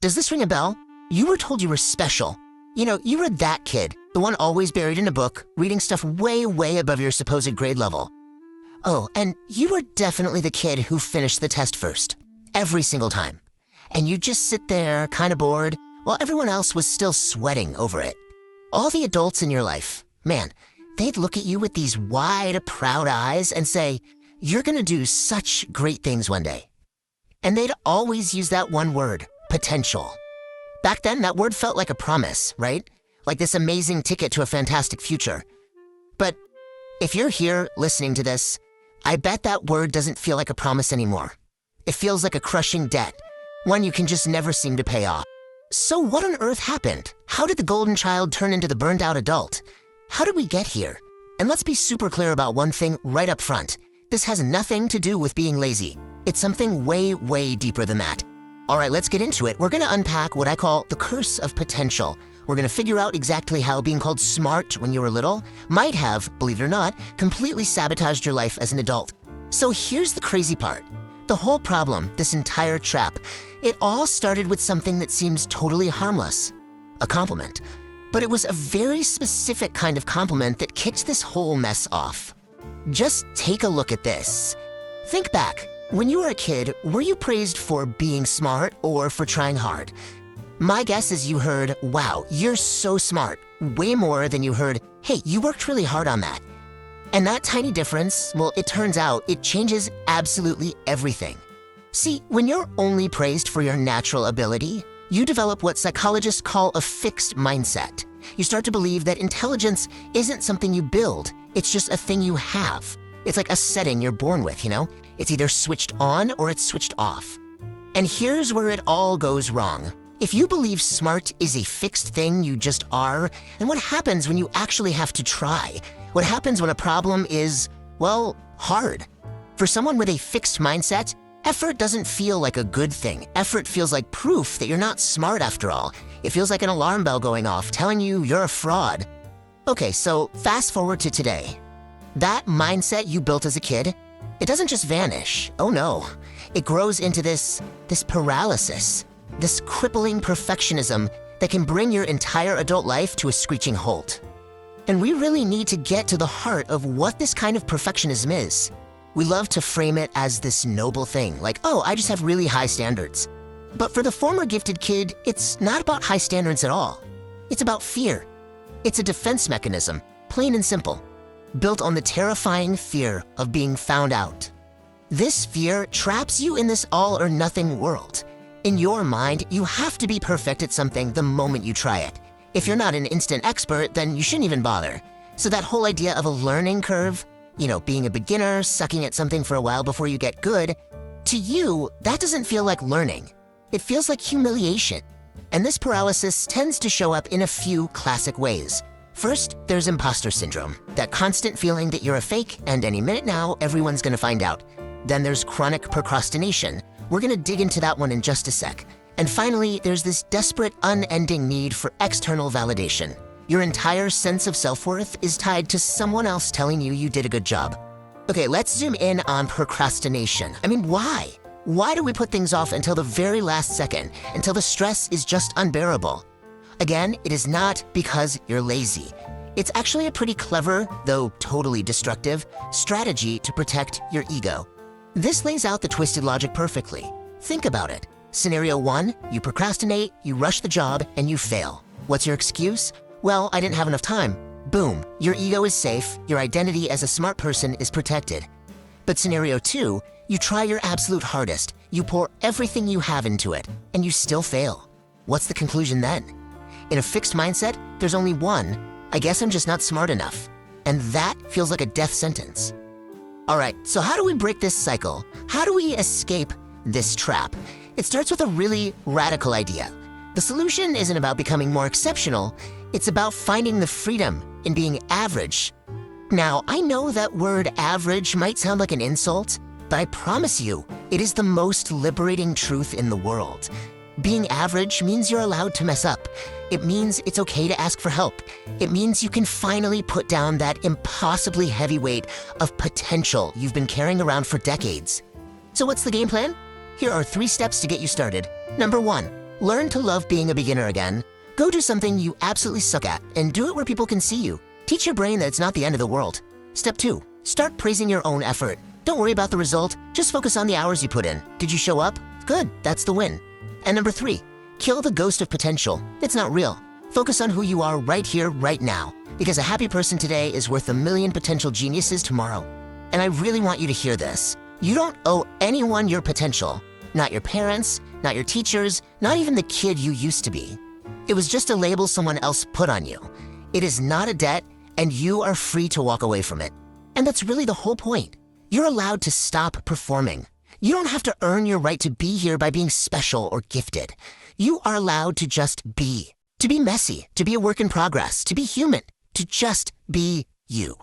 Does this ring a bell? You were told you were special. You were that kid, the one always buried in a book, reading stuff way, way above your supposed grade level. Oh, and you were definitely the kid who finished the test first, every single time. And you just sit there, kind of bored, while everyone else was still sweating over it. All the adults in your life, man, they'd look at you with these wide, proud eyes and say, "You're gonna do such great things one day." And they'd always use that one word, potential. Back then, that word felt like a promise, right? Like this amazing ticket to a fantastic future. But if you're here listening to this, I bet that word doesn't feel like a promise anymore. It feels like a crushing debt, one you can just never seem to pay off. So what on earth happened? How did the golden child turn into the burned out adult? How did we get here? And let's be super clear about one thing right up front. This has nothing to do with being lazy. It's something way, way deeper than that. All right, let's get into it. We're going to unpack what I call the curse of potential. We're going to figure out exactly how being called smart when you were little might have, believe it or not, completely sabotaged your life as an adult. So here's the crazy part. The whole problem, this entire trap, it all started with something that seems totally harmless. A compliment. But it was a very specific kind of compliment that kicked this whole mess off. Just take a look at this. Think back. When you were a kid, were you praised for being smart or for trying hard? My guess is you heard, "Wow, you're so smart," way more than you heard, "Hey, you worked really hard on that." And that tiny difference, well, it turns out it changes absolutely everything. See, when you're only praised for your natural ability, you develop what psychologists call a fixed mindset. You start to believe that intelligence isn't something you build, it's just a thing you have. It's like a setting you're born with, It's either switched on or it's switched off. And here's where it all goes wrong. If you believe smart is a fixed thing you just are, then what happens when you actually have to try? What happens when a problem is, well, hard? For someone with a fixed mindset, effort doesn't feel like a good thing. Effort feels like proof that you're not smart after all. It feels like an alarm bell going off telling you you're a fraud. Okay, so fast forward to today. That mindset you built as a kid, it doesn't just vanish. Oh no. It grows into this paralysis, this crippling perfectionism that can bring your entire adult life to a screeching halt. And we really need to get to the heart of what this kind of perfectionism is. We love to frame it as this noble thing, like, "Oh, I just have really high standards." But for the former gifted kid, it's not about high standards at all. It's about fear. It's a defense mechanism, plain and simple, built on the terrifying fear of being found out. This fear traps you in this all-or-nothing world. In your mind, you have to be perfect at something the moment you try it. If you're not an instant expert, then you shouldn't even bother. So that whole idea of a learning curve, being a beginner, sucking at something for a while before you get good, to you, that doesn't feel like learning. It feels like humiliation. And this paralysis tends to show up in a few classic ways. First, there's imposter syndrome, that constant feeling that you're a fake and any minute now, everyone's gonna find out. Then there's chronic procrastination. We're gonna dig into that one in just a sec. And finally, there's this desperate, unending need for external validation. Your entire sense of self-worth is tied to someone else telling you you did a good job. Okay, let's zoom in on procrastination. Why? Why do we put things off until the very last second, until the stress is just unbearable? Again, it is not because you're lazy. It's actually a pretty clever, though totally destructive, strategy to protect your ego. This lays out the twisted logic perfectly. Think about it. Scenario 1, you procrastinate, you rush the job, and you fail. What's your excuse? Well, I didn't have enough time. Boom, your ego is safe, your identity as a smart person is protected. But scenario 2, you try your absolute hardest, you pour everything you have into it, and you still fail. What's the conclusion then? In a fixed mindset, there's only one, I guess I'm just not smart enough. And that feels like a death sentence. All right, so how do we break this cycle? How do we escape this trap? It starts with a really radical idea. The solution isn't about becoming more exceptional, it's about finding the freedom in being average. Now, I know that word average might sound like an insult, but I promise you, it is the most liberating truth in the world. Being average means you're allowed to mess up. It means it's okay to ask for help. It means you can finally put down that impossibly heavy weight of potential you've been carrying around for decades. So what's the game plan? Here are 3 steps to get you started. Number 1, Learn to love being a beginner again. Go do something you absolutely suck at and do it where people can see you. Teach your brain that it's not the end of the world. Step 2. Start praising your own effort. Don't worry about the result, just focus on the hours you put in. Did you show up? Good, that's the win. And number 3, kill the ghost of potential. It's not real. Focus on who you are right here, right now. Because a happy person today is worth a million potential geniuses tomorrow. And I really want you to hear this. You don't owe anyone your potential. Not your parents, not your teachers, not even the kid you used to be. It was just a label someone else put on you. It is not a debt, and you are free to walk away from it. And that's really the whole point. You're allowed to stop performing. You don't have to earn your right to be here by being special or gifted. You are allowed to just be. To be messy, to be a work in progress, to be human, to just be you.